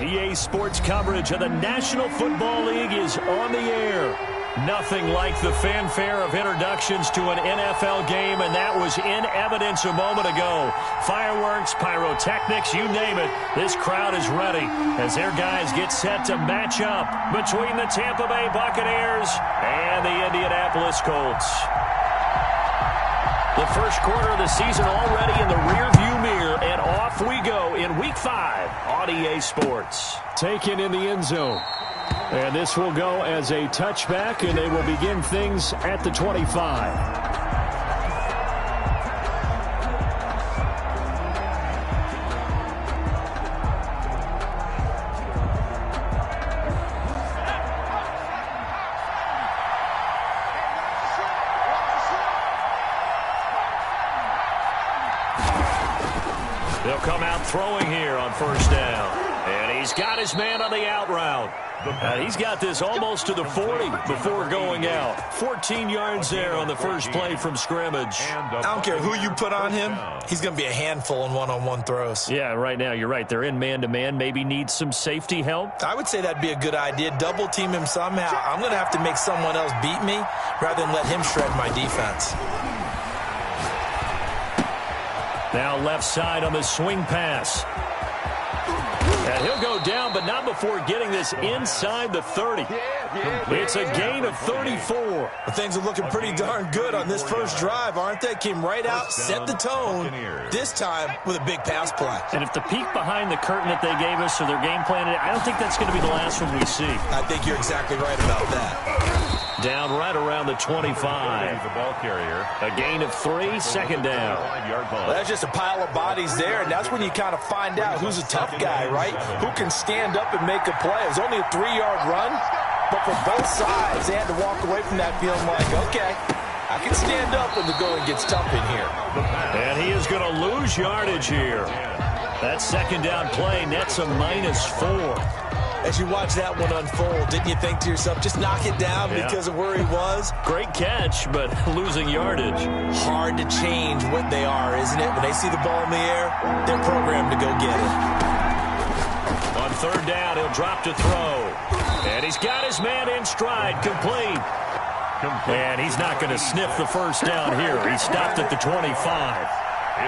EA Sports coverage of the National Football League is on the air. Nothing like the fanfare of introductions to an NFL game, and that was in evidence a moment ago. Fireworks, pyrotechnics, you name it. This crowd is ready as their guys get set to match up between the Tampa Bay Buccaneers and the Indianapolis Colts. The first quarter of the season already in the rearview mirror, and off we go in Week 5 on EA Sports. Taken in the end zone. And this will go as a touchback, and they will begin things at the 25. They'll come out throwing here on first down. And he's got his man on the out route. He's got this almost to the 40 before going out. 14 yards there on the first play from scrimmage. I don't care who you put on him. He's going to be a handful in one-on-one throws. Yeah, right now you're right. They're in man-to-man. Maybe need some safety help. I would say that'd be a good idea. Double team him somehow. I'm going to have to make someone else beat me rather than let him shred my defense. Now left side on the swing pass. And he'll go down, but not before getting this inside the 30. It's a gain of 34. Well, things are looking pretty darn good on this first drive, aren't they? Came right out, set the tone, this time with a big pass play. And if the peek behind the curtain that they gave us or their game plan, I don't think that's going to be the last one we see. I think you're exactly right about that. Down right around the 25. The ball carrier. A gain of 3, second down. Well, that's just a pile of bodies there, and that's when you kind of find out who's a tough guy, right? Who can stand up and make a play. It was only a 3-yard run, but for both sides, they had to walk away from that feeling like, okay, I can stand up when the going gets tough in here. And he is going to lose yardage here. That second down play nets a -4. As you watch that one unfold, didn't you think to yourself, just knock it down because of where he was? Great catch, but losing yardage. Hard to change what they are, isn't it? When they see the ball in the air, they're programmed to go get it. On third down, he'll drop to throw. And he's got his man in stride, complete. And he's not going to sniff the first down here. He stopped at the 25.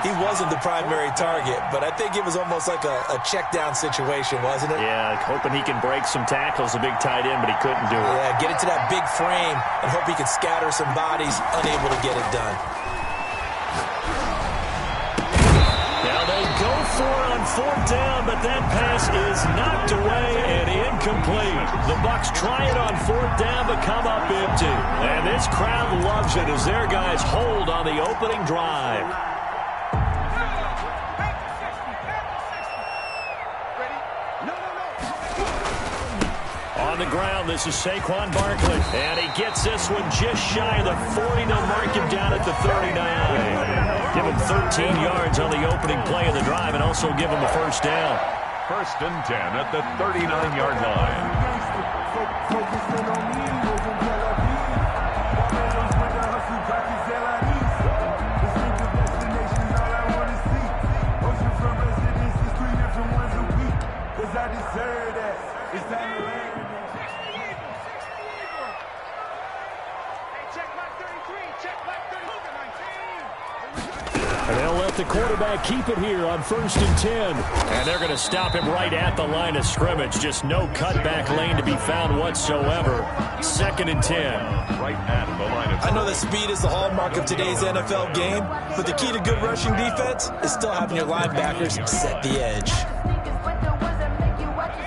He wasn't the primary target, but I think it was almost like a check-down situation, wasn't it? Yeah, hoping he can break some tackles, a big tight end, but he couldn't do it. Yeah, get it to that big frame and hope he can scatter some bodies, unable to get it done. Now they go for it on fourth down, but that pass is knocked away and incomplete. The Bucs try it on fourth down, but come up empty. And this crowd loves it as their guys hold on the opening drive. On the ground, this is Saquon Barkley. And he gets this one just shy of the 40. They'll mark him down at the 39. Give him 13 yards on the opening play of the drive and also give him a first down. First and 10 at the 39-yard line. And they'll let the quarterback keep it here on first and 10. And they're going to stop him right at the line of scrimmage. Just no cutback lane to be found whatsoever. Second and 10. Right at the line of I know that speed is the hallmark of today's NFL game, but the key to good rushing defense is still having your linebackers set the edge.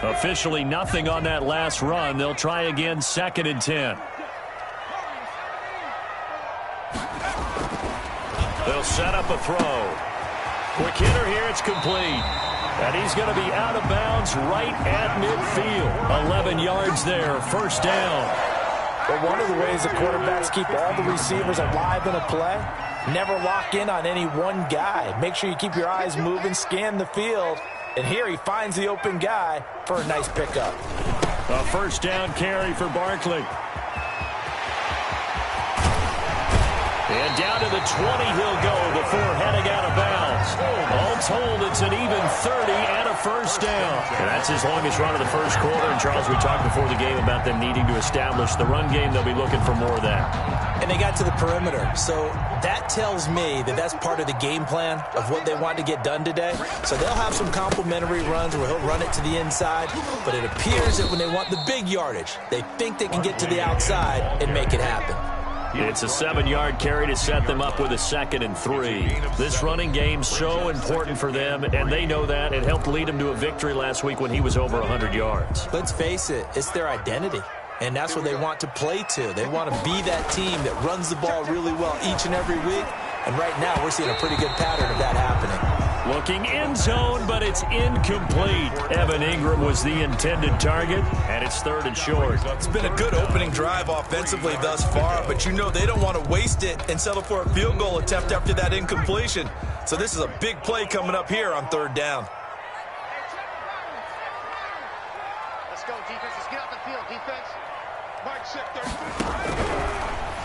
Officially nothing on that last run. They'll try again, second and 10. They'll set up a throw. Quick hitter here, it's complete. And he's going to be out of bounds right at midfield. 11 yards there, first down. But one of the ways the quarterbacks keep all the receivers alive in a play, never lock in on any one guy. Make sure you keep your eyes moving, scan the field, And here he finds the open guy for a nice pickup. A first down carry for Barkley. And down to the 20 he'll go before heading out of bounds. All told, it's an even 30 and a first down. And that's his longest run of the first quarter. And, Charles, we talked before the game about them needing to establish the run game. They'll be looking for more of that. And they got to the perimeter. So that tells me that that's part of the game plan of what they want to get done today. So they'll have some complementary runs where he'll run it to the inside. But it appears that when they want the big yardage, they think they can get to the outside and make it happen. It's a 7-yard carry to set them up with a 2nd and 3. This running game's so important for them, and they know that. It helped lead them to a victory last week when he was over 100 yards. Let's face it, it's their identity. And that's what they want to play to. They want to be that team that runs the ball really well each and every week. And right now, we're seeing a pretty good pattern of that happening. Looking in zone, but it's incomplete. Evan Ingram was the intended target, and it's 3rd and short. It's been a good opening drive offensively thus far, but you know they don't want to waste it and settle for a field goal attempt after that incompletion. So this is a big play coming up here on 3rd down. Let's go, defense. Let's get out the field, defense. Mark Shifter.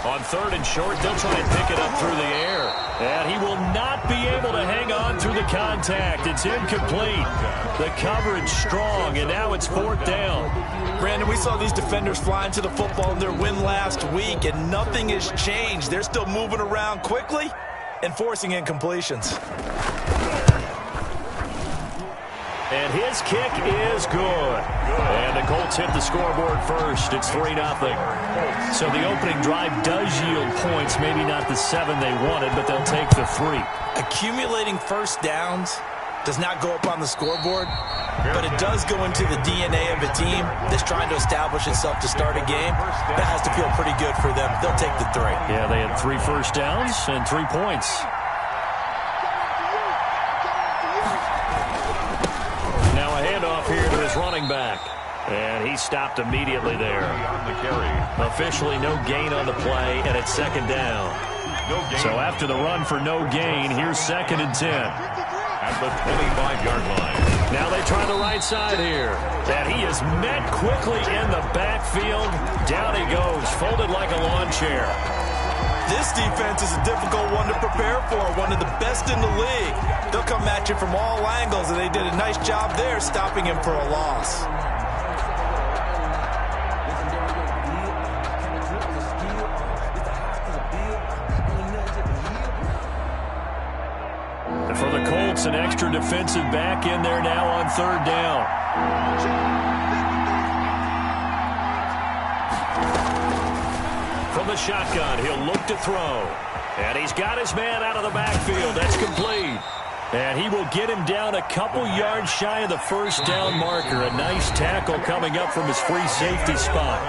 On 3rd and short, they'll try and pick it up through the air. And he will not be able to hang on through the contact. It's incomplete. The coverage strong, and now it's 4th down. Brandon, we saw these defenders flying to the football in their win last week, and nothing has changed. They're still moving around quickly and forcing incompletions. And his kick is good. And the Colts hit the scoreboard first. It's 3-0. So the opening drive does yield points. Maybe not the 7 they wanted, but they'll take the 3. Accumulating first downs does not go up on the scoreboard, but it does go into the DNA of a team that's trying to establish itself to start a game. That has to feel pretty good for them. They'll take the 3. Yeah, they had 3 first downs and 3 points. Now a handoff here to his running back. And he stopped immediately there. Officially no gain on the play, and it's 2nd down. So after the run for no gain, here's 2nd and 10. At the 25-yard line. Now they try the right side here. And he is met quickly in the backfield. Down he goes, folded like a lawn chair. This defense is a difficult one to prepare for, one of the best in the league. They'll come at you from all angles, and they did a nice job there stopping him for a loss. For the Colts, an extra defensive back in there now on 3rd down. From the shotgun, he'll look to throw. And he's got his man out of the backfield. That's complete. And he will get him down a couple yards shy of the first down marker. A nice tackle coming up from his free safety spot.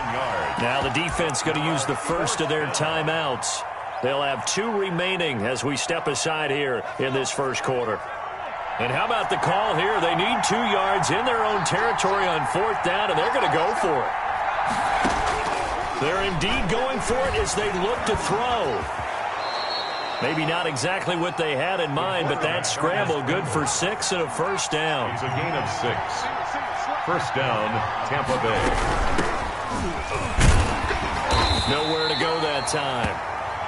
Now the defense going to use the first of their timeouts. They'll have 2 remaining as we step aside here in this first quarter. And how about the call here? They need 2 yards in their own territory on 4th down, and they're going to go for it. They're indeed going for it as they look to throw. Maybe not exactly what they had in mind, but that scramble good for 6 and a first down. It's a gain of 6. First down, Tampa Bay. Nowhere to go that time.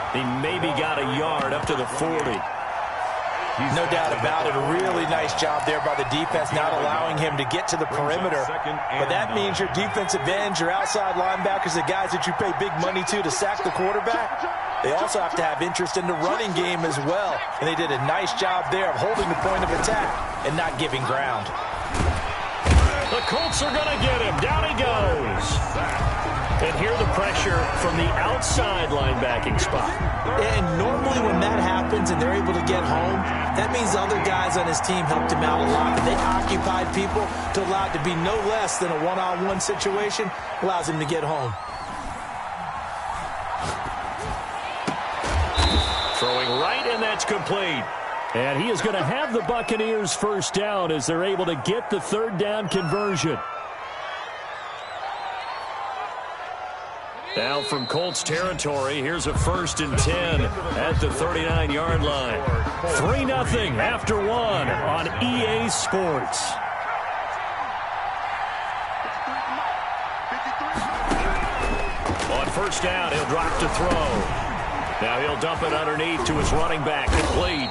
He maybe got a yard up to the 40. No doubt about it. A really nice job there by the defense, not allowing him to get to the perimeter. But that means your defensive ends, your outside linebackers, the guys that you pay big money to sack the quarterback, they also have to have interest in the running game as well. And they did a nice job there of holding the point of attack and not giving ground. The Colts are going to get him. Down he goes. And here the pressure from the outside linebacking spot. And normally when that happens and they're able to get home, that means the other guys on his team helped him out a lot. And they occupied people to allow it to be no less than a one-on-one situation, allows him to get home. Throwing right, and that's complete. And he is going to have the Buccaneers first down as they're able to get the 3rd down conversion. Now from Colts territory, here's a 1st and 10 at the 39-yard line. 3-0 after 1 on EA Sports. On 1st down, he'll drop to throw. Now he'll dump it underneath to his running back, complete.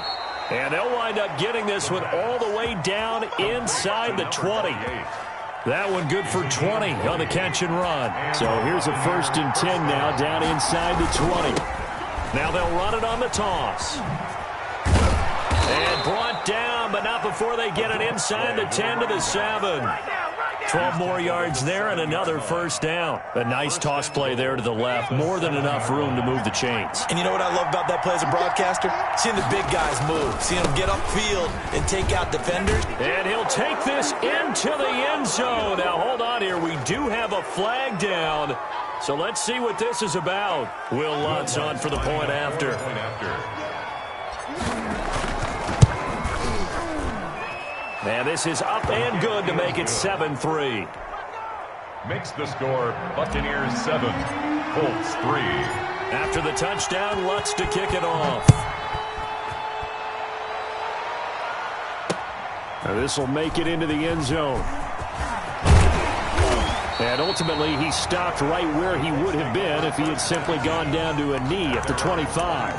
And they'll wind up getting this one all the way down inside the 20. That one good for 20 on the catch and run. So here's a 1st and 10 now down inside the 20. Now they'll run it on the toss. And brought down, but not before they get it inside the 10 to the 7. 12 more yards there and another 1st down. A nice toss play there to the left. More than enough room to move the chains. And you know what I love about that play as a broadcaster? Seeing the big guys move. Seeing them get upfield and take out defenders. And he'll take this into the end zone. Now, hold on here. We do have a flag down. So let's see what this is about. Will Lutz on for the point after. And this is up and good to make it 7-3. Makes the score Buccaneers 7, Colts 3. After the touchdown, Lutz to kick it off. Now this will make it into the end zone. And ultimately, he stopped right where he would have been if he had simply gone down to a knee at the 25.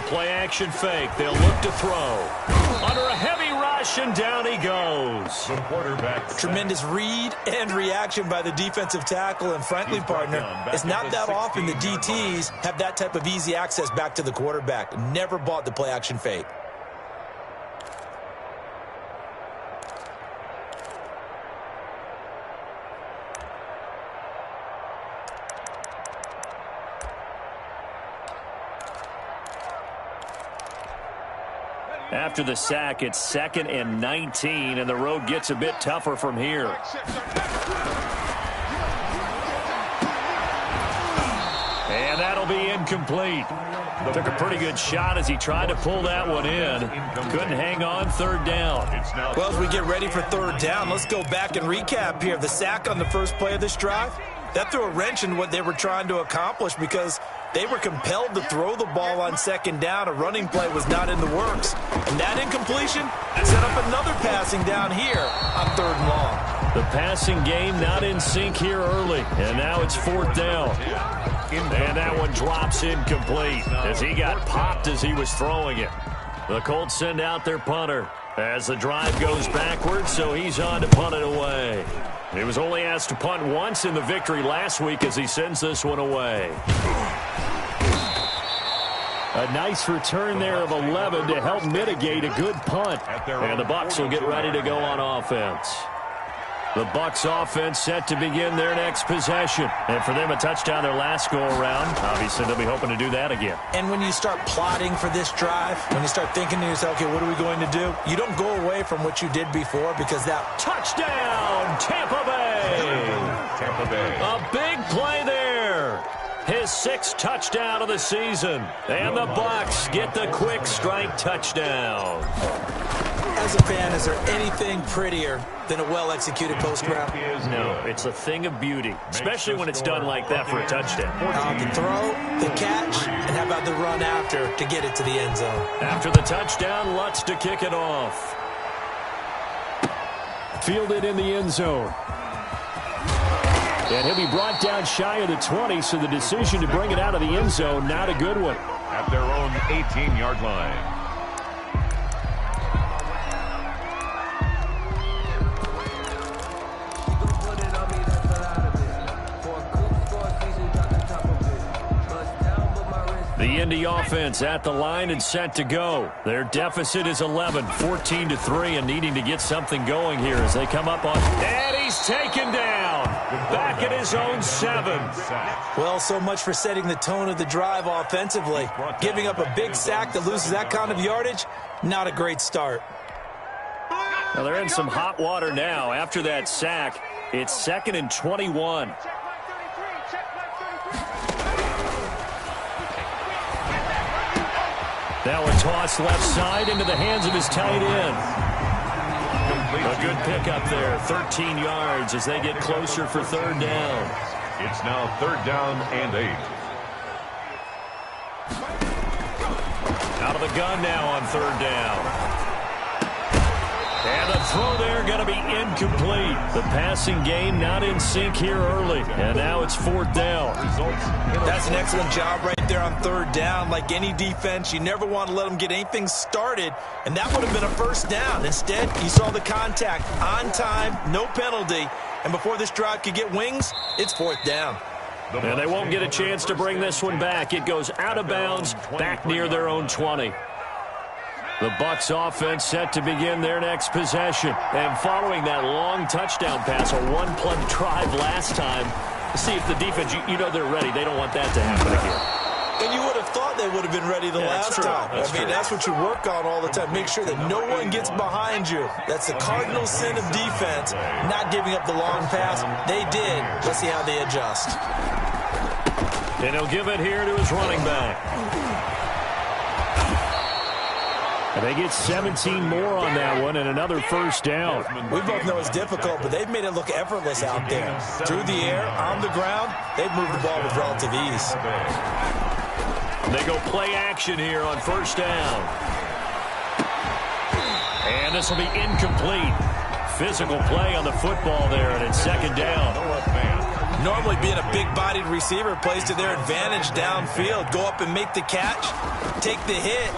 Play-action fake. They'll look to throw. Under a heavy rush, and down he goes. The quarterback. Tremendous read and reaction by the defensive tackle. And frankly, partner, it's not that often the DTs have that type of easy access back to the quarterback. Never bought the play-action fake. After the sack, it's 2nd and 19, and the road gets a bit tougher from here. And that'll be incomplete. Took a pretty good shot as he tried to pull that one in. Couldn't hang on 3rd down. Well, as we get ready for 3rd down, let's go back and recap here. The sack on the first play of this drive, that threw a wrench in what they were trying to accomplish because they were compelled to throw the ball on 2nd down. A running play was not in the works. And that incompletion set up another passing down here on 3rd and long. The passing game not in sync here early. And now it's 4th down. And that one drops incomplete as he got popped as he was throwing it. The Colts send out their punter as the drive goes backwards, so he's on to punt it away. He was only asked to punt once in the victory last week as he sends this one away. A nice return there of 11 to help mitigate a good punt. And the Bucs will get ready to go on offense. The Bucs offense set to begin their next possession. And for them, a touchdown their last go-around. Obviously, they'll be hoping to do that again. And when you start plotting for this drive, when you start thinking to yourself, okay, what are we going to do? You don't go away from what you did before because that touchdown, Tampa Bay. Tampa Bay. A big play there. His 6th touchdown of the season. And the Bucs get the quick strike touchdown. As a fan, is there anything prettier than a well-executed post route? No, it's a thing of beauty, especially when it's done like that for a touchdown. The throw, the catch, and how about the run after to get it to the end zone? After the touchdown, Lutz to kick it off. Fielded in the end zone. And he'll be brought down shy of the 20, so the decision to bring it out of the end zone, not a good one. At their own 18-yard line. The Indy offense at the line and set to go. Their deficit is 11, 14-3, and needing to get something going here as they come up on. And he's taken down. Back at his own 7. Well, so much for setting the tone of the drive offensively. Giving up a big sack that loses that kind of yardage, not a great start. Well, they're in some hot water now. After that sack, it's 2nd and 21. Now a toss left side into the hands of his tight end. A good pickup there, 13 yards as they get closer for third down. It's now third down and 8. Out of the gun now on third down. And the throw there going to be incomplete. The passing game not in sync here early. And now it's fourth down. That's an excellent job right there on third down. Like any defense, you never want to let them get anything started. And that would have been a first down. Instead, you saw the contact on time, no penalty. And before this drive could get wings, it's fourth down. And they won't get a chance to bring this one back. It goes out of bounds, back near their own 20. The Bucs offense set to begin their next possession. And following that long touchdown pass, a one-play drive last time, see if the defense, you know they're ready. They don't want that to happen again. And you would have thought they would have been ready the last time. That's what you work on all the time. Make sure that no one gets behind you. That's the cardinal sin of defense, not giving up the long pass. They did. Let's see how they adjust. And he'll give it here to his running back. And they get 17 more on that one and another first down. We both know it's difficult, but they've made it look effortless out there. Through the air, on the ground, they've moved the ball with relative ease. They go play action here on first down. And this will be incomplete. Physical play on the football there, and it's second down. Normally being a big-bodied receiver plays to their advantage downfield. Go up and make the catch, take the hit,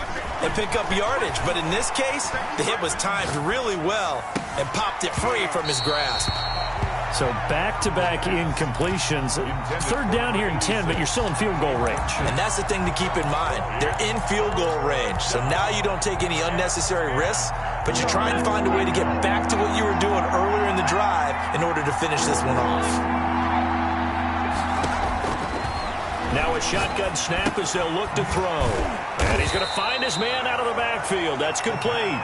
and pick up yardage. But in this case, the hit was timed really well and popped it free from his grasp. So back-to-back incompletions. Third down here in 10, but you're still in field goal range. And that's the thing to keep in mind. They're in field goal range. So now you don't take any unnecessary risks, but you try and find a way to get back to what you were doing earlier in the drive in order to finish this one off. Now a shotgun snap as they'll look to throw. And he's going to find his man out of the backfield. That's complete.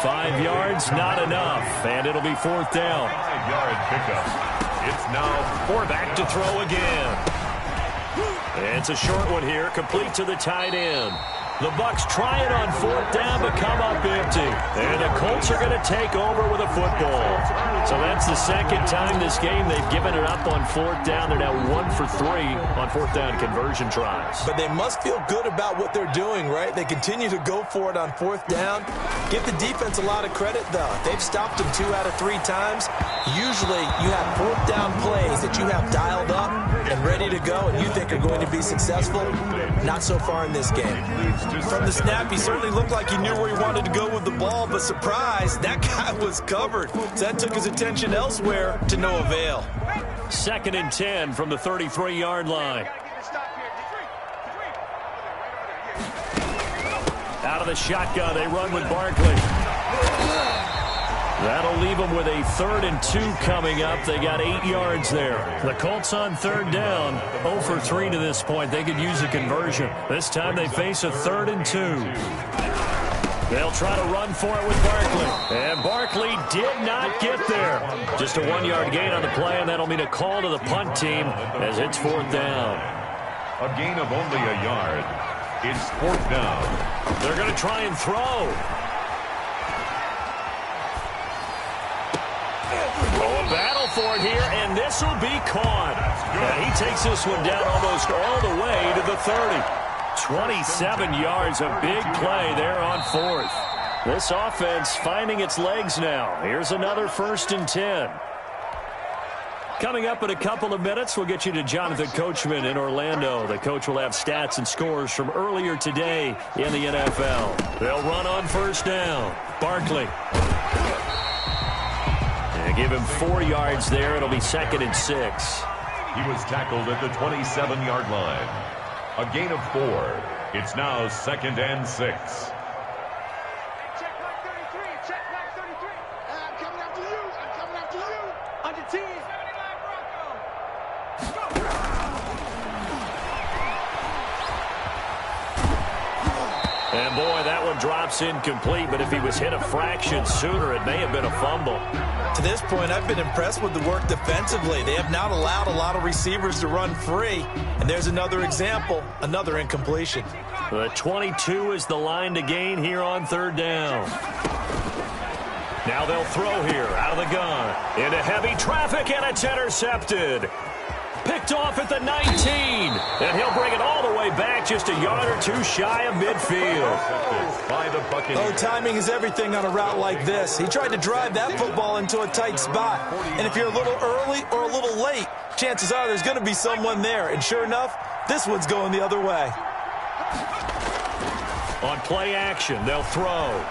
5 yards, not enough. And it'll be fourth down. 5-yard pickup. It's now back to throw again. And it's a short one here, complete to the tight end. The Bucs try it on fourth down, but come up empty. And the Colts are going to take over with a football. So that's the second time this game they've given it up on fourth down. They're now 1 for 3 on fourth down conversion tries. But they must feel good about what they're doing, right? They continue to go for it on fourth down. Give the defense a lot of credit, though. They've stopped them 2 out of 3 times. Usually you have fourth down plays that you have dialed up and ready to go and you think are going to be successful. Not so far in this game. From the snap, he certainly looked like he knew where he wanted to go with the ball, but surprise, that guy was covered. So that took his attention elsewhere to no avail. Second and 10 from the 33-yard line. Out of the shotgun, they run with Barkley. That'll leave them with a 3rd and 2 coming up. They got 8 yards there. The Colts on third down, 0 for 3 to this point. They could use a conversion. This time they face a 3rd and 2. They'll try to run for it with Barkley. And Barkley did not get there. Just a 1-yard gain on the play, and that'll mean a call to the punt team as it's fourth down. a gain of only a yard. It's fourth down. They're going to try and throw. Oh, a battle for it here, and this will be caught. And he takes this one down almost all the way to the 30. 27 yards, a big play there on fourth. This offense finding its legs now. Here's another 1st and 10. Coming up in a couple of minutes, we'll get you to Jonathan Coachman in Orlando. The coach will have stats and scores from earlier today in the NFL. They'll run on first down. Barkley. And give him 4 yards there. It'll be 2nd and 6. He was tackled at the 27-yard line. A gain of 4. It's now 2nd and 6. Check back 33. Check back 33. I'm coming after you. I'm coming after you. Under 10. 79 Bronco. Go. And, boy, that one drops incomplete, but if he was hit a fraction sooner, it may have been a fumble. To this point, I've been impressed with the work defensively. They have not allowed a lot of receivers to run free. And there's another example, another incompletion. The 22 is the line to gain here on third down. Now they'll throw here out of the gun. Into heavy traffic, and it's intercepted. Picked off at the 19. And he'll bring it all the way back just a yard or two shy of midfield. Oh, timing is everything on a route like this. He tried to drive that football into a tight spot. And if you're a little early or a little late, chances are there's going to be someone there. And sure enough, this one's going the other way. On play action, they'll throw.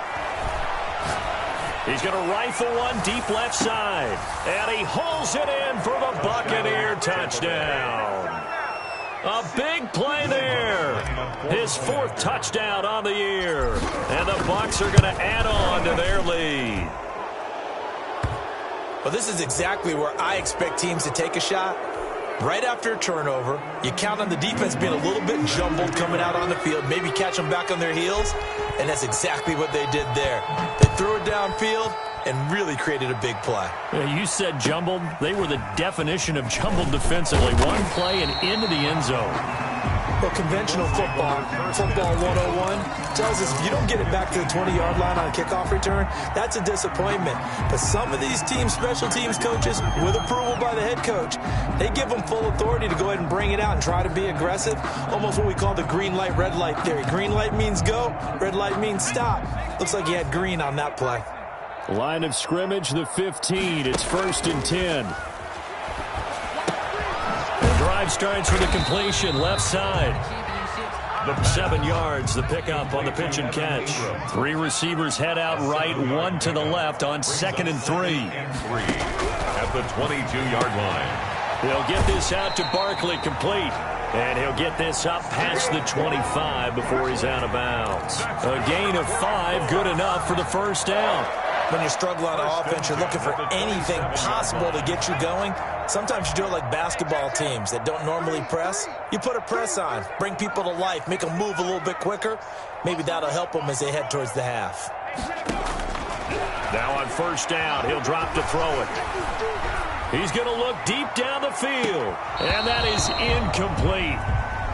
He's going to rifle one deep left side. And he hauls it in for the Buccaneer touchdown. A big play there. His fourth touchdown on the year. And the Bucs are going to add on to their lead. Well, this is exactly where I expect teams to take a shot. Right after a turnover, you count on the defense being a little bit jumbled coming out on the field, maybe catch them back on their heels, and that's exactly what they did there. They threw it downfield and really created a big play. Yeah, you said jumbled. They were the definition of jumbled defensively. One play and into the end zone. Well, conventional football 101, tells us if you don't get it back to the 20-yard line on a kickoff return, that's a disappointment. But some of these teams, special teams coaches, with approval by the head coach, they give them full authority to go ahead and bring it out and try to be aggressive, almost what we call the green light, red light theory. Green light means go, red light means stop. Looks like he had green on that play. Line of scrimmage, the 15. It's 1st and 10. Drive starts with a completion left side. 7 yards, the pickup on the pitch and catch. 3 receivers head out right, 1 to the left on 2nd and 3. At the 22-yard line. He'll get this out to Barkley, complete. And he'll get this up past the 25 before he's out of bounds. A gain of 5, good enough for the first down. When you struggle on offense, you're looking for anything possible to get you going. Sometimes you do it like basketball teams that don't normally press. You put a press on, bring people to life, make them move a little bit quicker. Maybe that'll help them as they head towards the half. Now on first down, he'll drop to throw it. He's going to look deep down the field, and that is incomplete.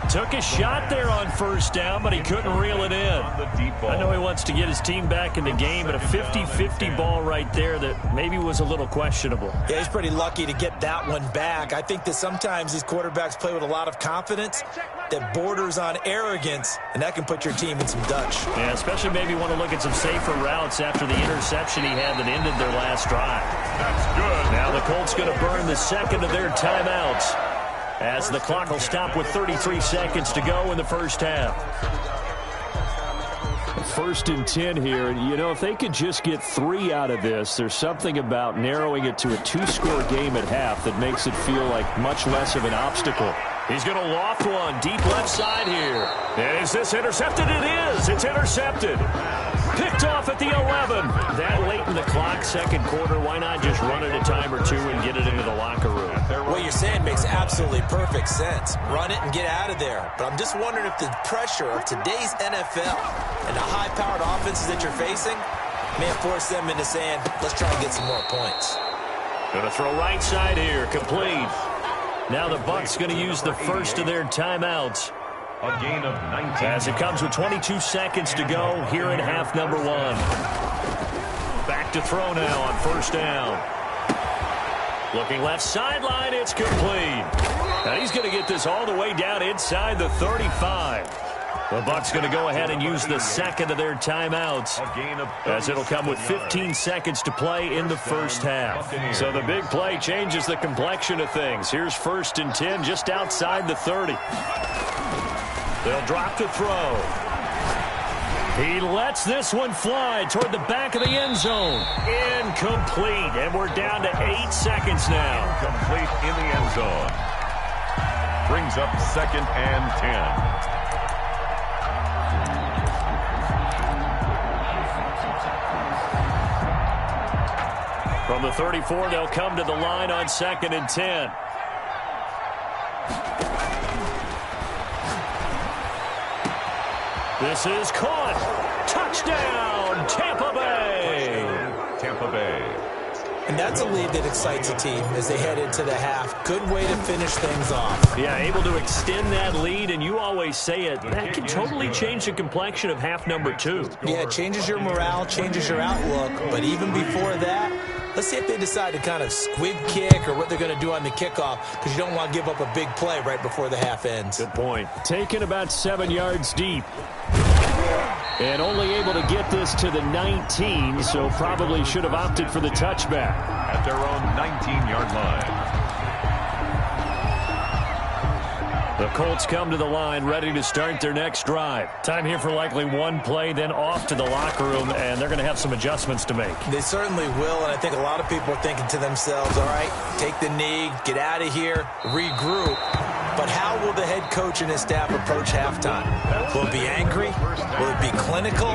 Took a shot there on first down, but he couldn't reel it in. I know he wants to get his team back in the game, but a 50-50 ball right there that maybe was a little questionable. Yeah, he's pretty lucky to get that one back. I think that sometimes these quarterbacks play with a lot of confidence that borders on arrogance, and that can put your team in some Dutch. Yeah, especially maybe want to look at some safer routes after the interception he had that ended their last drive. That's good. Now the Colts going to burn the second of their timeouts, as the clock will stop with 33 seconds to go in the first half. 1st and 10 here. You know, if they could just get 3 out of this, there's something about narrowing it to a 2-score game at half that makes it feel like much less of an obstacle. He's going to loft one deep left side here. And is this intercepted? It is. It's intercepted. Picked off at the 11. That late in the clock, second quarter, why not just run it a time or two and get it into the locker room? What you're saying makes absolutely perfect sense. Run it and get out of there. But I'm just wondering if the pressure of today's NFL and the high-powered offenses that you're facing may have forced them into saying, let's try and get some more points. Going to throw right side here, complete. Now the Bucs going to use the first of their timeouts. A gain of 19. As it comes with 22 seconds to go here in half number 1. Back to throw now on first down. Looking left sideline, it's complete. Now he's going to get this all the way down inside the 35. The Bucs going to go ahead and use the second of their timeouts, as it'll come with 15 seconds to play in the first half. So the big play changes the complexion of things. Here's 1st and 10 just outside the 30. They'll drop to throw. He lets this one fly toward the back of the end zone. Incomplete, and we're down to 8 seconds now. Incomplete in the end zone. Brings up 2nd and 10. From the 34, they'll come to the line on 2nd and 10. This is caught. Touchdown, Tampa Bay. Tampa Bay. And that's a lead that excites a team as they head into the half. Good way to finish things off. Yeah, able to extend that lead, and you always say it, that can totally change the complexion of half number 2. Yeah, it changes your morale, changes your outlook. But even before that, let's see if they decide to kind of squib kick or what they're going to do on the kickoff, because you don't want to give up a big play right before the half ends. Good point. Taken about 7 yards deep. And only able to get this to the 19, so probably should have opted for the touchback. At their own 19-yard line. The Colts come to the line ready to start their next drive. Time here for likely one play, then off to the locker room, and they're going to have some adjustments to make. They certainly will, and I think a lot of people are thinking to themselves, all right, take the knee, get out of here, regroup. But how will the head coach and his staff approach halftime? Will it be angry? Will it be clinical?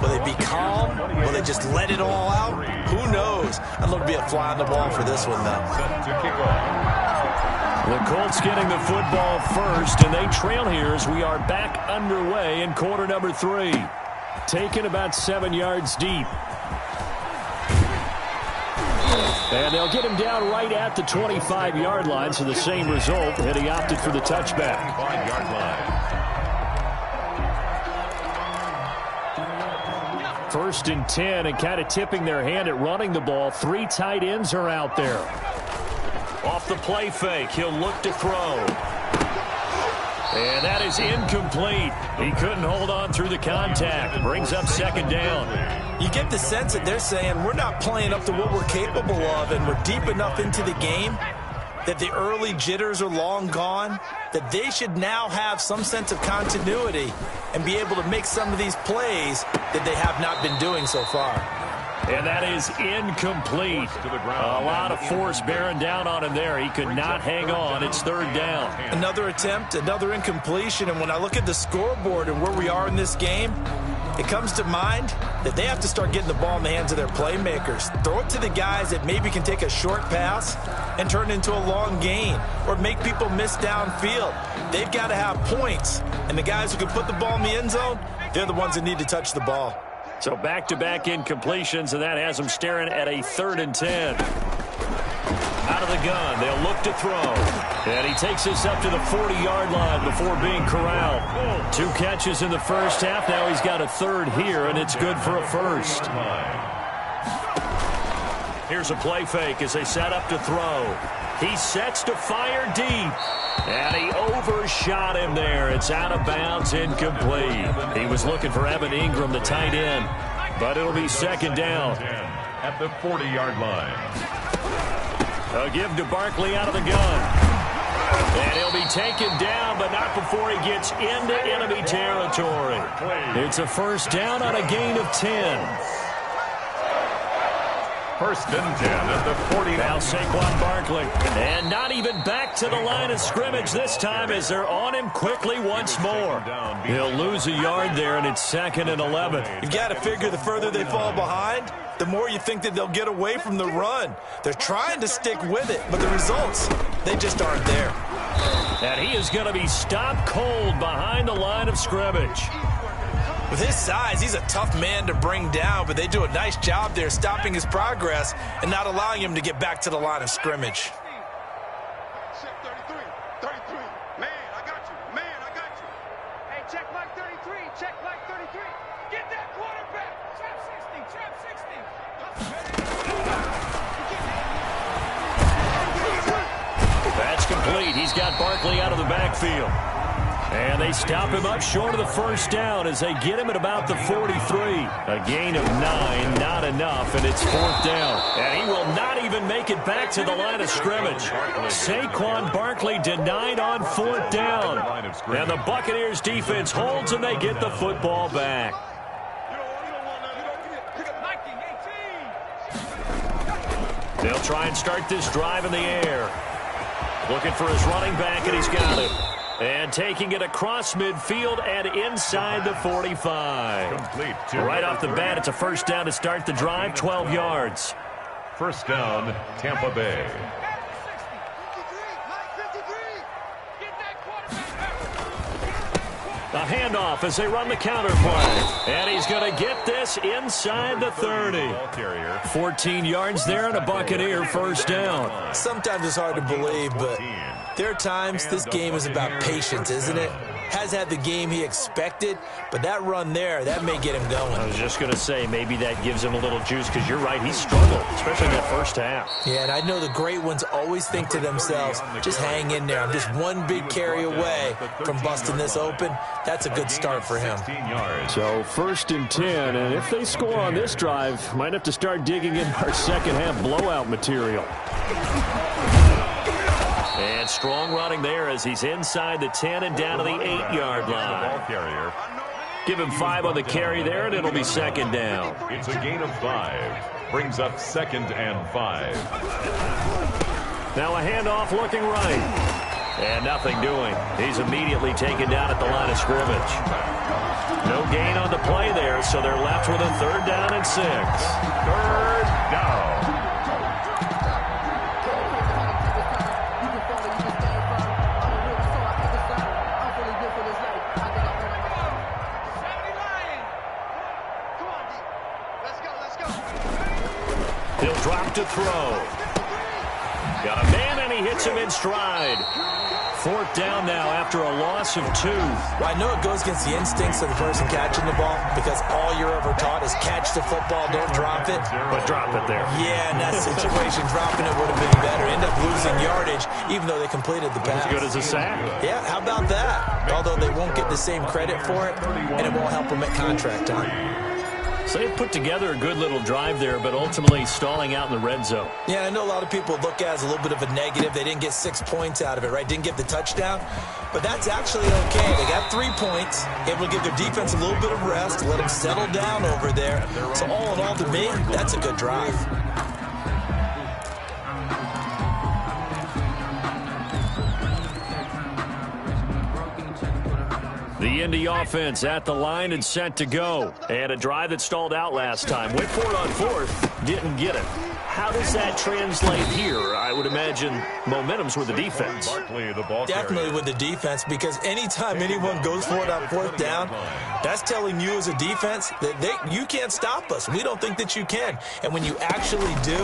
Will it be calm? Will they just let it all out? Who knows? I'd love to be a fly on the wall for this one, though. Set to kick off. The Colts getting the football first, and they trail here as we are back underway in quarter number 3. Taken about 7 yards deep. And they'll get him down right at the 25-yard line, so the same result, had he opted for the touchback. 5-yard line. First and 10, and kind of tipping their hand at running the ball. 3 tight ends are out there. Off the play fake, he'll look to throw. And that is incomplete. He couldn't hold on through the contact. Brings up second down. You get the sense that they're saying we're not playing up to what we're capable of, and we're deep enough into the game that the early jitters are long gone, that they should now have some sense of continuity and be able to make some of these plays that they have not been doing so far. And that is incomplete. A lot of force bearing down on him there. He could not hang on. It's third down. Another attempt, another incompletion, and when I look at the scoreboard and where we are in this game, it comes to mind that they have to start getting the ball in the hands of their playmakers. Throw it to the guys that maybe can take a short pass and turn it into a long gain or make people miss downfield. They've got to have points, and the guys who can put the ball in the end zone, they're the ones that need to touch the ball. So back-to-back incompletions, and that has them staring at a 3rd and 10. Out of the gun, they'll look to throw. And he takes us up to the 40-yard line before being corralled. 2 catches in the first half. Now he's got a third here, and it's good for a first. Here's a play fake as they set up to throw. He sets to fire deep. And he overshot him there. It's out of bounds, incomplete. He was looking for Evan Ingram, the tight end. But it'll be second down. At the 40-yard line. A give to Barkley out of the gun. And he'll be taken down, but not before he gets into enemy territory. It's a first down on a gain of 10. First and 10 at the 40. Now Saquon Barkley. And not even back to the line of scrimmage this time as they're on him quickly once more. He'll lose a yard there, and it's 2nd and 11. You've got to figure the further they fall behind, the more you think that they'll get away from the run. They're trying to stick with it, but the results, they just aren't there. And he is going to be stopped cold behind the line of scrimmage. With his size, he's a tough man to bring down, but they do a nice job there stopping his progress and not allowing him to get back to the line of scrimmage. 33. Man, I got you. Hey, check like 33. Check like 33. Get that quarterback. Trap 60. That's complete. He's got Barkley out of the backfield. And they stop him up short of the first down as they get him at about the 43. A gain of 9, not enough, and it's 4th down. And he will not even make it back to the line of scrimmage. Saquon Barkley denied on 4th down. And the Buccaneers defense holds, and they get the football back. They'll try and start this drive in the air. Looking for his running back, and he's got him. And taking it across midfield and inside the 45. Right off the bat, it's a first down to start the drive, 12 yards. First down, Tampa Bay. A handoff as they run the counter play. And he's going to get this inside the 30. 14 yards there and a Buccaneer first down. Sometimes it's hard to believe, but there are times this game is about patience, isn't it? Has had the game he expected, but that run there, that may get him going. I was just going to say, maybe that gives him a little juice, because you're right, he struggled, especially in that first half. Yeah, and I know the great ones always think to themselves, just hang in there. I'm just one big carry away from busting this open. That's a good start for him. So 1st and 10, and if they score on this drive, might have to start digging in our second half blowout material. And strong running there as he's inside the 10 and down to the 8-yard line. Give him 5 on the carry there, and it'll be second down. It's a gain of 5. Brings up 2nd and 5. Now a handoff looking right. And nothing doing. He's immediately taken down at the line of scrimmage. No gain on the play there, so they're left with a 3rd down and 6. 3rd down. He'll drop to throw. Got a man, and he hits him in stride. 4th down now after a loss of 2. Well, I know it goes against the instincts of the person catching the ball, because all you're ever taught is catch the football, don't drop it. But drop it there. Yeah, in that situation, dropping it would have been better. End up losing yardage, even though they completed the pass. As good as a sack. Yeah, how about that? Although they won't get the same credit for it, and it won't help them at contract time. So they put together a good little drive there, but ultimately stalling out in the red zone. Yeah, I know a lot of people look at it as a little bit of a negative. They didn't get 6 points out of it, right? Didn't get the touchdown. But that's actually okay. They got 3 points, able to give their defense a little bit of rest, let them settle down over there. So all in all, to me, that's a good drive. The Indy offense at the line and set to go. And a drive that stalled out last time. Went for it on 4th. Didn't get it. How does that translate here? I would imagine momentum's with the defense. Definitely with the defense, because anytime anyone goes for it on 4th down, that's telling you as a defense that you can't stop us. We don't think that you can. And when you actually do,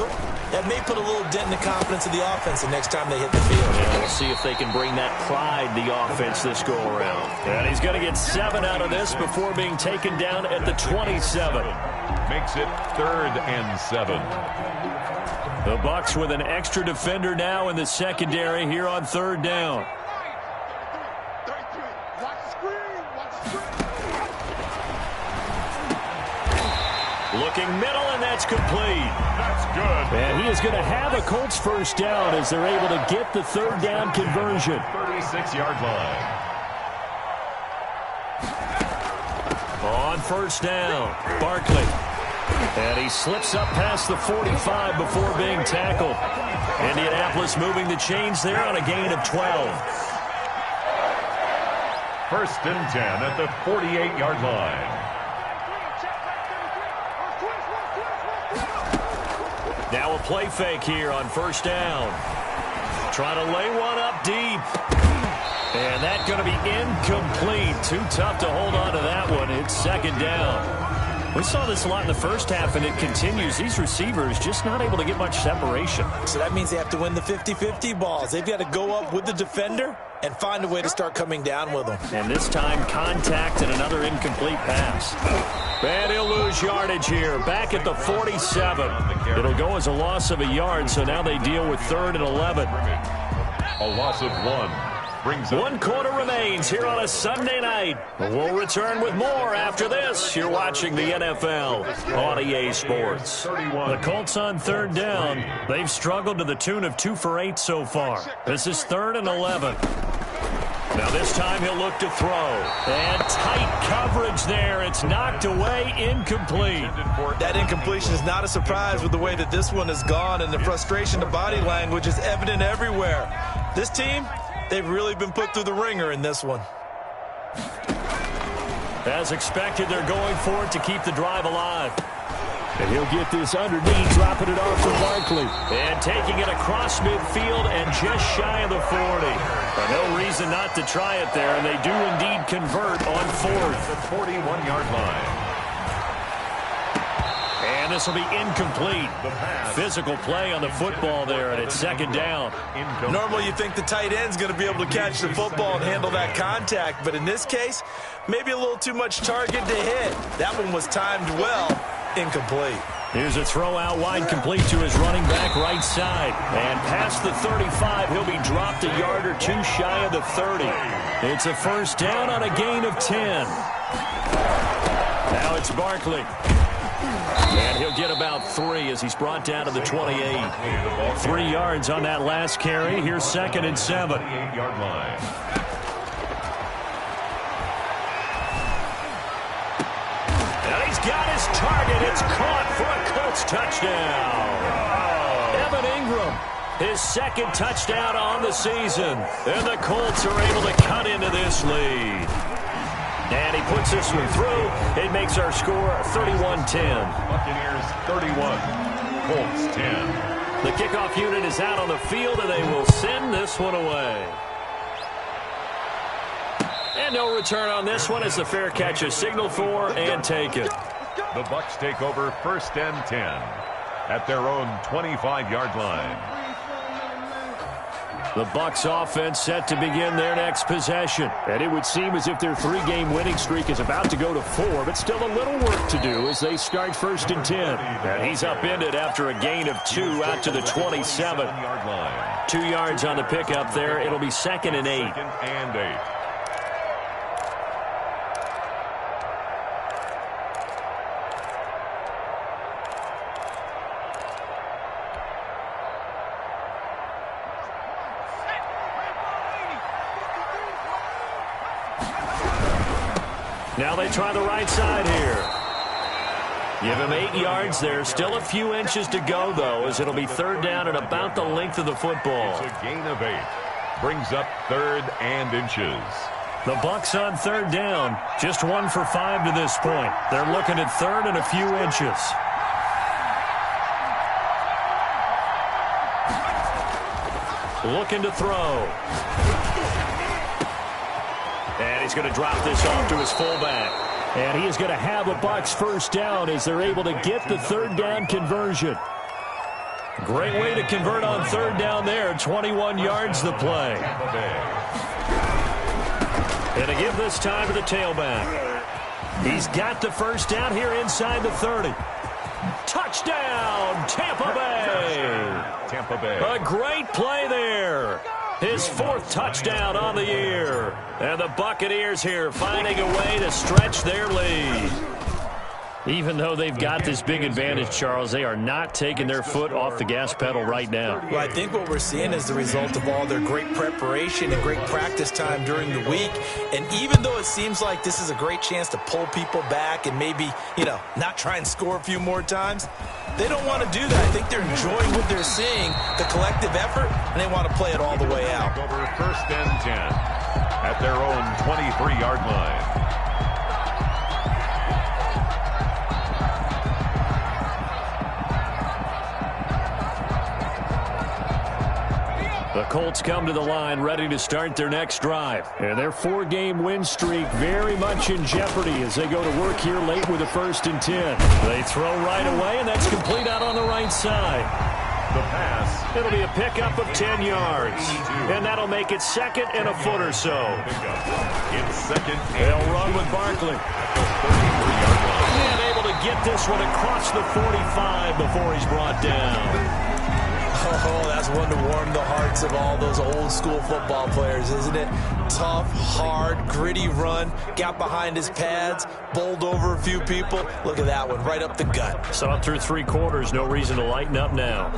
that may put a little dent in the confidence of the offense the next time they hit the field. And we'll see if they can bring that pride, the offense, this go-around. And he's going to get 7 out of this before being taken down at the 27. Makes it 3rd and 7. The Bucs with an extra defender now in the secondary here on 3rd down. Looking middle, and that's complete. That's good. And he is going to have a Colts first down as they're able to get the 3rd down conversion. 36-yard line. On 1st down, Barkley. And he slips up past the 45 before being tackled. Indianapolis moving the chains there on a gain of 12. 1st and 10 at the 48-yard line. Now a play fake here on 1st down. Trying to lay one up deep. And that's going to be incomplete. Too tough to hold on to that one. It's 2nd down. We saw this a lot in the first half, and it continues. These receivers just not able to get much separation. So that means they have to win the 50-50 balls. They've got to go up with the defender and find a way to start coming down with them. And this time, contact and another incomplete pass. And he'll lose yardage here. Back at the 47. It'll go as a loss of a yard, so now they deal with 3rd and 11. A loss of 1. 1 quarter remains here on a Sunday night. We'll return with more after this. You're watching the NFL on EA Sports. The Colts on 3rd down. They've struggled to the tune of 2 for 8 so far. This is 3rd and 11. Now this time he'll look to throw. And tight coverage there. It's knocked away, incomplete. That incompletion is not a surprise with the way that this one has gone, and the frustration, the body language is evident everywhere. This team, they've really been put through the ringer in this one. As expected, they're going for it to keep the drive alive. And he'll get this underneath, dropping it off to Barkley. And taking it across midfield and just shy of the 40. But no reason not to try it there, and they do indeed convert on fourth. The 41-yard line. And this will be incomplete. Physical play on the football there, and it's second down. Normally you think the tight end's going to be able to catch the football and handle that contact, but in this case, maybe a little too much target to hit. That one was timed well. Incomplete. Here's a throw out wide, complete to his running back right side. And past the 35, he'll be dropped a yard or two shy of the 30. It's a first down on a gain of 10. Now it's Barkley. And he'll get about 3 as he's brought down to the 28. 3 yards on that last carry. Here's second and 7. 8-yard line. And he's got his target. It's caught for a Colts touchdown. Evan Ingram, his second touchdown on the season. And the Colts are able to cut into this lead. And he puts this one through. It makes our score 31-10. Buccaneers 31, Colts 10. The kickoff unit is out on the field, and they will send this one away. And no return on this one as the fair catch is signaled for and taken. The Bucs take over first and 10 at their own 25-yard line. The Bucs offense set to begin their next possession. And it would seem as if their 3-game winning streak is about to go to 4, but still a little work to do as they start first and 10. And he's upended after a gain of 2 out to the 27. 2 yards on the pickup there. It'll be second and 8. Second and 8. Now they try the right side here. Give him 8 yards there. Still a few inches to go, though, as it'll be third down and about the length of the football. It's a gain of 8. Brings up third and inches. The Bucs on third down. Just 1 for 5 to this point. They're looking at third and a few inches. Looking to throw. And he's going to drop this off to his fullback. And he is going to have a Bucs first down as they're able to get the third down conversion. Great way to convert on third down there. 21 yards the play. And to give this time to the tailback. He's got the first down here inside the 30. Touchdown, Tampa Bay. Tampa Bay. A great play there. His 4th touchdown on the year. And the Buccaneers here finding a way to stretch their lead. Even though they've got this big advantage, Charles, they are not taking their foot off the gas pedal right now. Well, I think what we're seeing is the result of all their great preparation and great practice time during the week. And even though it seems like this is a great chance to pull people back and maybe, not try and score a few more times, they don't want to do that. I think they're enjoying what they're seeing, the collective effort, and they want to play it all the way out. Over first and 10 at their own 23-yard line. The Colts come to the line ready to start their next drive. And their 4-game win streak very much in jeopardy as they go to work here late with a first and 10. They throw right away, and that's complete out on the right side. The pass. It'll be a pickup of 10 yards. And that'll make it second and a foot or so. It's second. They'll run with Barkley. And able to get this one across the 45 before he's brought down. Oh, that's one to warm the hearts of all those old school football players, isn't it? Tough, hard, gritty run, got behind his pads, bowled over a few people. Look at that one, right up the gut. Saw it through 3 quarters, no reason to lighten up now.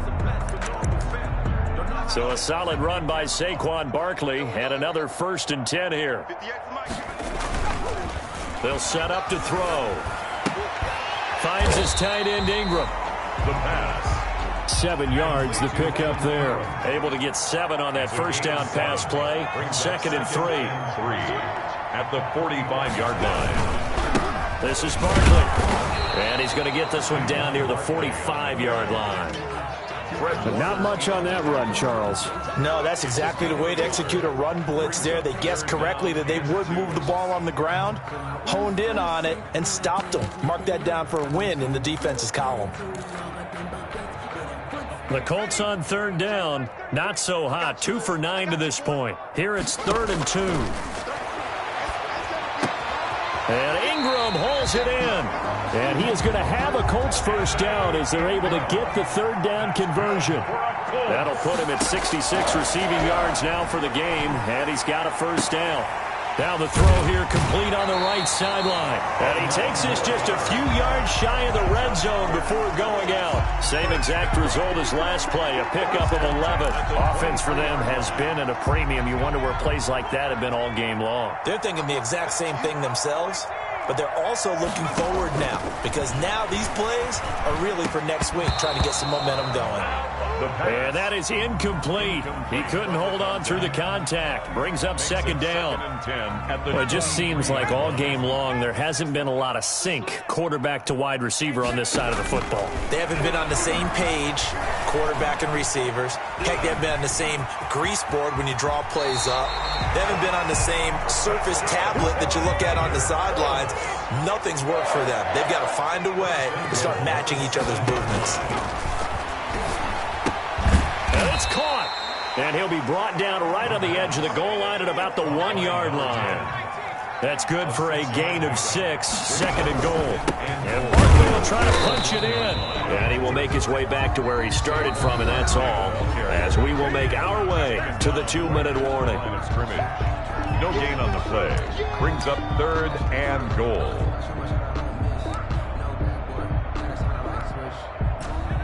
So a solid run by Saquon Barkley and another first and 10 here. They'll set up to throw. Finds his tight end Ingram. The pass. 7 yards, the pickup there. Able to get 7 on that first down pass play. Second and 3. At the 45-yard line. This is Barkley. And he's going to get this one down near the 45-yard line. Not much on that run, Charles. No, that's exactly the way to execute a run blitz there. They guessed correctly that they would move the ball on the ground, honed in on it, and stopped them. Mark that down for a win in the defense's column. The Colts on third down. Not so hot. 2 for 9 to this point. Here it's 3rd and 2. And Ingram hauls it in. And he is going to have a Colts first down as they're able to get the third down conversion. That'll put him at 66 receiving yards now for the game. And he's got a first down. Now the throw here complete on the right sideline. And he takes this just a few yards shy of the red zone before going out. Same exact result as last play, a pickup of 11. Offense for them has been at a premium. You wonder where plays like that have been all game long. They're thinking the exact same thing themselves, but they're also looking forward now because now these plays are really for next week, trying to get some momentum going. And that is incomplete. He couldn't hold on through the contact. Brings up second down. Well, it just seems like all game long there hasn't been a lot of sync quarterback to wide receiver on this side of the football. They haven't been on the same page, quarterback and receivers. Heck, they haven't been on the same grease board when you draw plays up. They haven't been on the same surface tablet that you look at on the sidelines. Nothing's worked for them. They've got to find a way to start matching each other's movements. And it's caught. And he'll be brought down right on the edge of the goal line at about the 1-yard line. That's good for a gain of 6, 2nd and goal. And Barkley will try to punch it in. And he will make his way back to where he started from, and that's all. As we will make our way to the 2-minute warning. No gain on the play. Brings up 3rd and goal.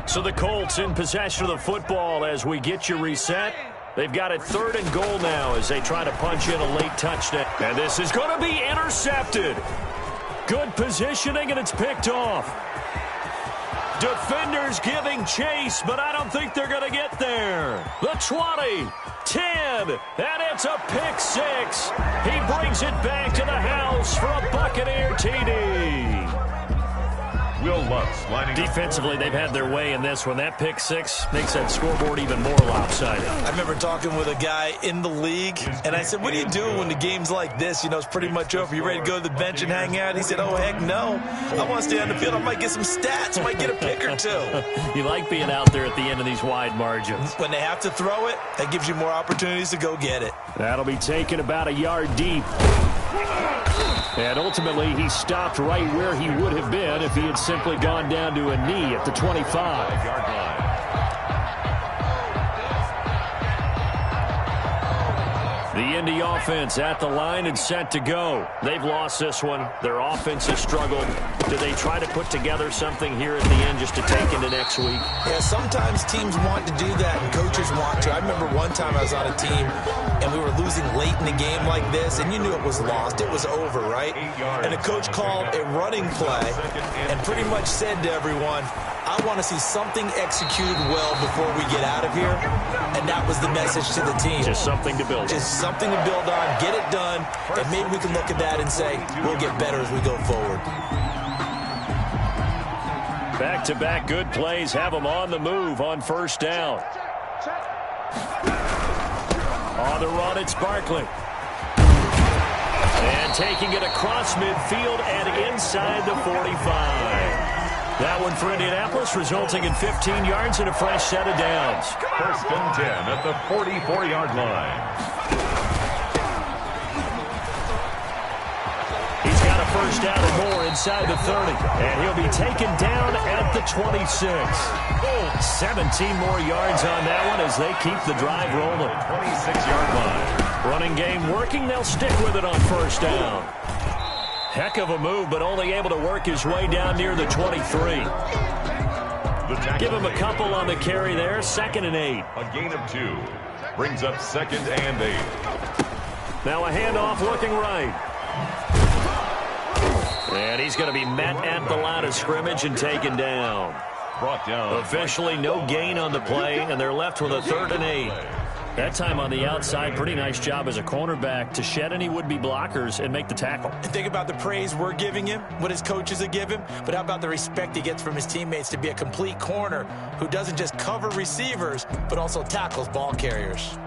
So the Colts in possession of the football as we get you reset. They've got it 3rd and goal now as they try to punch in a late touchdown. And this is going to be intercepted. Good positioning, and it's picked off. Defenders giving chase, but I don't think they're going to get there. The 20, 10, and it's a pick 6. He brings it back to the house for a Buccaneer TD. Will Lutz lining Defensively, they've had their way in this one. That pick 6 makes that scoreboard even more lopsided. I remember talking with a guy in the league, and I said, what do you do when the game's like this? You know, it's pretty much over. You ready to go to the bench and hang out? He said, oh, heck no. I want to stay on the field. I might get some stats. I might get a pick or two. You like being out there at the end of these wide margins. When they have to throw it, that gives you more opportunities to go get it. That'll be taken about a yard deep. And ultimately, he stopped right where he would have been if he had simply gone down to a knee at the 25-yard line. The Indy offense at the line and set to go. They've lost this one. Their offense has struggled. Do they try to put together something here at the end just to take into next week? Yeah, sometimes teams want to do that and coaches want to. I remember one time I was on a team and we were losing late in the game like this, and you knew it was lost. It was over, right? And the coach called a running play and pretty much said to everyone, I want to see something executed well before we get out of here. And that was the message to the team. Just something to build on. Just something to build on, get it done, and maybe we can look at that and say, we'll get better as we go forward. Back-to-back good plays have them on the move on first down. On the run, it's Barkley. And taking it across midfield and inside the 45. That one for Indianapolis, resulting in 15 yards and a fresh set of downs. 1st and 10 at the 44-yard line. He's got a first down and more inside the 30. And he'll be taken down at the 26. 17 more yards on that one as they keep the drive rolling. 26-yard line. Running game working. They'll stick with it on first down. Heck of a move, but only able to work his way down near the 23. Give him a couple on the carry there. 2nd and 8. A gain of 2. Brings up 2nd and 8. Now a handoff looking right. And he's going to be met at the line of scrimmage and taken down. Brought down. Officially no gain on the play, and they're left with a 3rd and 8. That time on the outside, pretty nice job as a cornerback to shed any would-be blockers and make the tackle. And think about the praise we're giving him, what his coaches are giving him, but how about the respect he gets from his teammates to be a complete corner who doesn't just cover receivers, but also tackles ball carriers.